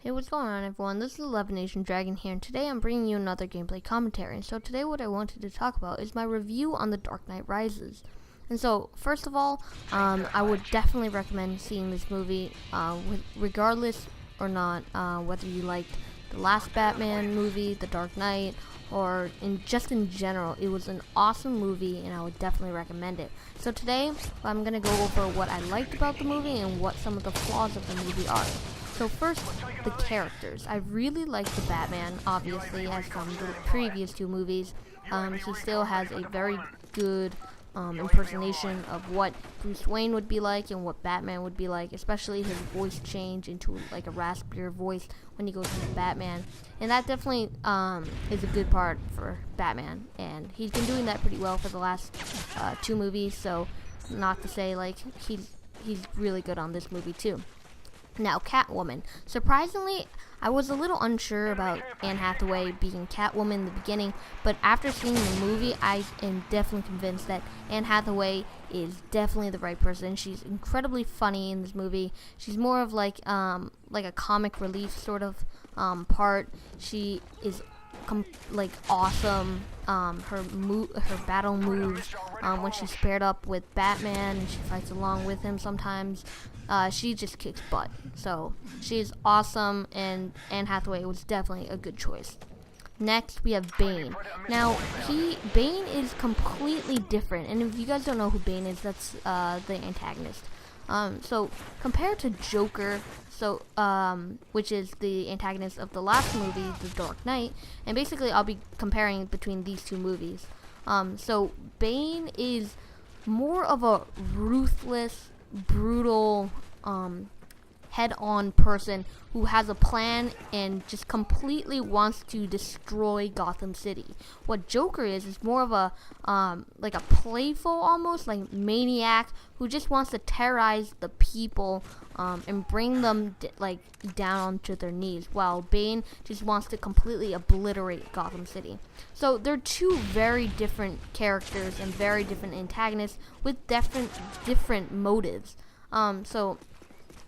Hey, what's going on, everyone? This is 11 Nation Dragon here, and today I'm bringing you another gameplay commentary. And so today what I wanted to talk about is my review on The Dark Knight Rises. And so, first of all, I would definitely recommend seeing this movie, regardless or not, whether you liked the last Batman movie, The Dark Knight, or in general. It was an awesome movie, and I would definitely recommend it. So today, I'm going to go over what I liked about the movie and what some of the flaws of the movie are. So first, the characters. I really like the Batman, obviously, as from the previous two movies. He still has a very good impersonation of what Bruce Wayne would be like and what Batman would be like, especially his voice change into like a raspier voice when he goes into Batman. And that definitely is a good part for Batman, and he's been doing that pretty well for the last two movies, so not to say like he's really good on this movie too. Now, Catwoman. Surprisingly, I was a little unsure about Anne Hathaway being Catwoman in the beginning, but after seeing the movie, I am definitely convinced that Anne Hathaway is definitely the right person. She's incredibly funny in this movie. She's more of like a comic relief sort of part. She is awesome. Her battle moves when she's paired up with Batman and she fights along with him sometimes. She just kicks butt. So she's awesome, and Anne Hathaway was definitely a good choice. Next, we have Bane. Now, Bane is completely different, and if you guys don't know who Bane is, that's the antagonist. So compared to Joker, which is the antagonist of the last movie, The Dark Knight, and basically I'll be comparing between these two movies. So Bane is more of a ruthless, brutal, head-on person who has a plan and just completely wants to destroy Gotham City. What Joker is more of a like a playful, almost like maniac who just wants to terrorize the people and bring them down to their knees, while Bane just wants to completely obliterate Gotham City. So they're two very different characters and very different antagonists with different motives. So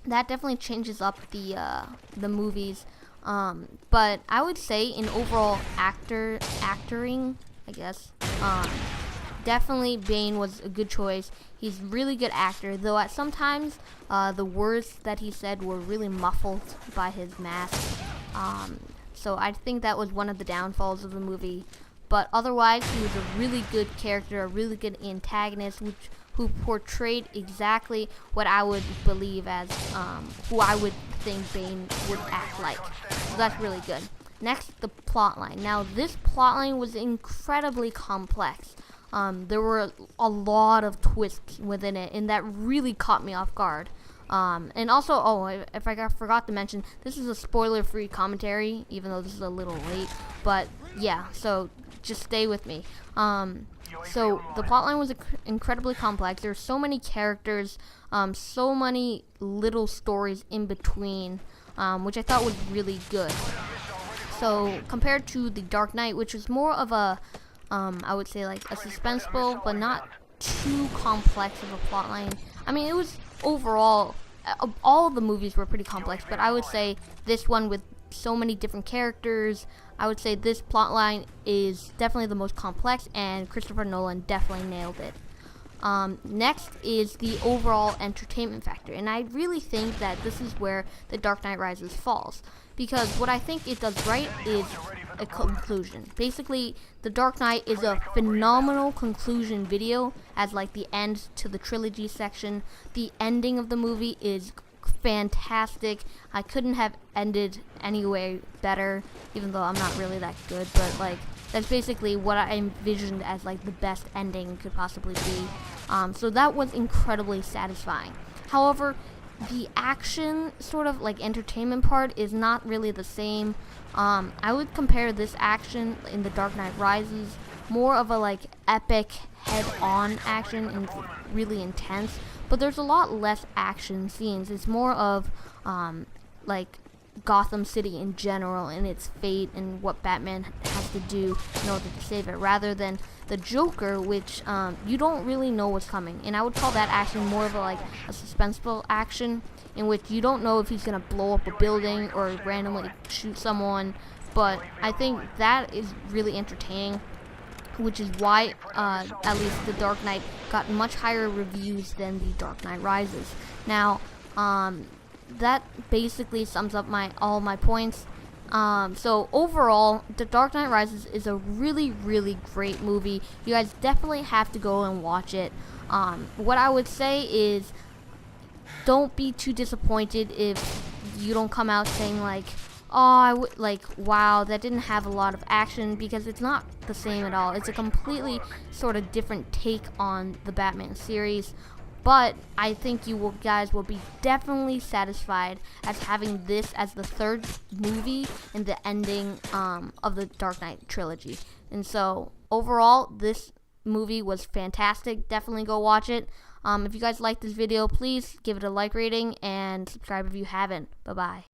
that definitely changes up the movies, but I would say in overall acting, I guess, definitely Bane was a good choice. He's a really good actor, though at sometimes the words that he said were really muffled by his mask. So I think that was one of the downfalls of the movie. But otherwise, he was a really good character, a really good antagonist, who portrayed exactly what I would believe as who I would think Bane would act like. So that's really good. Next, the plotline. Now, this plotline was incredibly complex. There were a lot of twists within it, and that really caught me off guard. And also, if I forgot to mention, this is a spoiler-free commentary, even though this is a little late. But yeah, so just stay with me. So the plotline was incredibly complex. There were so many characters, so many little stories in between, which I thought was really good. So compared to The Dark Knight, which was more of a, I would say like a suspenseful, but not too complex of a plotline. I mean, it was overall, all of the movies were pretty complex, but I would say this one with so many different characters, I would say this plotline is definitely the most complex, and Christopher Nolan definitely nailed it. Next is the overall entertainment factor, and I really think that this is where The Dark Knight Rises falls, because what I think it does right is a conclusion. Basically, The Dark Knight is a phenomenal conclusion video as like the end to the trilogy section. The ending of the movie is fantastic. I couldn't have ended any way better, even though I'm not really that good, but like that's basically what I envisioned as like the best ending could possibly be. So that was incredibly satisfying. However, the action sort of like entertainment part is not really the same. I would compare this action in The Dark Knight Rises more of a like epic head-on action and really intense, but there's a lot less action scenes. It's more of like Gotham City in general and its fate and what Batman has to do in order to save it, rather than the Joker, which you don't really know what's coming. And I would call that action more of a suspenseful action, in which you don't know if he's gonna blow up a building or randomly shoot someone, but I think that is really entertaining, which is why at least The Dark Knight got much higher reviews than The Dark Knight Rises. Now, that basically sums up all my points. So overall, The Dark Knight Rises is a really, really great movie. You guys definitely have to go and watch it. What I would say is, don't be too disappointed if you don't come out saying like, oh, wow, that didn't have a lot of action, because it's not the same at all. It's a completely sort of different take on the Batman series. But I think you guys will be definitely satisfied as having this as the third movie in the ending of the Dark Knight trilogy. And so overall, this movie was fantastic. Definitely go watch it. If you guys like this video, please give it a like rating and subscribe if you haven't. Bye-bye.